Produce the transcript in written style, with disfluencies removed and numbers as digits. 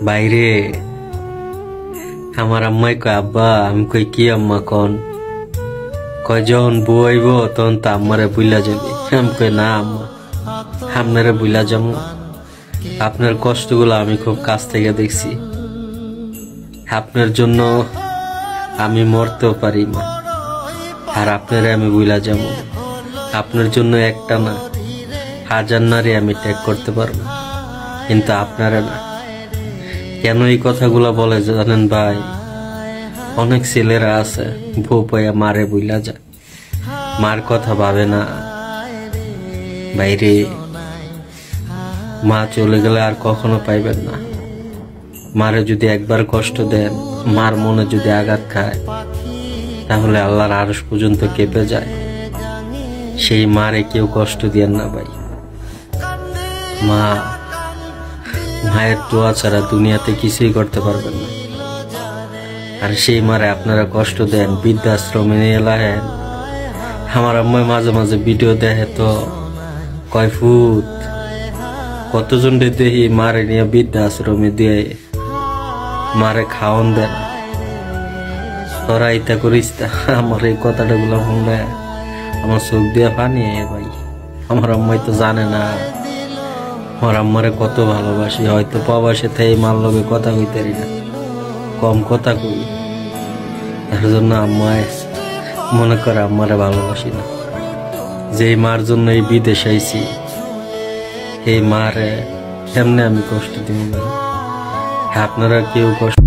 বাইরে আমার আম্মাই কয় আব্বা, আমি কই কি আম্মা কন? কয় যখন বউ আইব তখন তো আম্মারে বুইলা যাবে। আমি কই না আম্মা, আপনারে বুইলা যাবো? আপনার কষ্টগুলো আমি খুব কাছ থেকে দেখছি। আপনার জন্য আমি মরতেও পারি মা, আর আপনারে আমি বুইলা যাবো। আপনার জন্য একটা না, হাজার নারী আমি ত্যাগ করতে পারবো, কিন্তু আপনারা না। কেন এই কথাগুলো বলে জানেন ভাই? অনেক ছেলেরা আছে বউ পাইয়া মারে বুইলা যায়, মার কথা ভাবে না। বাইরে মা চলে গেলে আর কখনো পাইবেন না। মারে যদি একবার কষ্ট দেন, মার মনে যদি আঘাত খায়, তাহলে আল্লাহর আরশ পর্যন্ত কেঁপে যায়। সেই মারে কেউ কষ্ট দিয়েন না ভাই। মায়ের দোয়া ছাড়া দুনিয়াতে কিছুই করতে পারবেন না। আর সেই মারে আপনারা কষ্ট দেন, বৃদ্ধাশ্রমে নিয়ে লাহেন। আমার আম্মা মাঝে মাঝে ভিডিও দেখে তো কয় ফুট কতজন দেখি মারে নিয়ে বৃদ্ধাশ্রমে দিয়ে মারে খাওয়ান দেন। তোরা ইতা করিস তা? আমার এই কথাটা গুলো শুনলে আমার চোখ দিয়ে পানি ভাই। আমার আম্মাই তো জানে না আমার আম্মারে কত ভালোবাসি। হয়তো প্রবাসে থেকে মার লগে কথা কইতারি না, কম কথা কই। তার জন্য আম্মায় মনে করে আম্মারে ভালোবাসি না। যেই মার জন্য এই বিদেশ আইছি, এই মারে কেমনে আমি কষ্ট দিব? আপনারা কেউ কষ্ট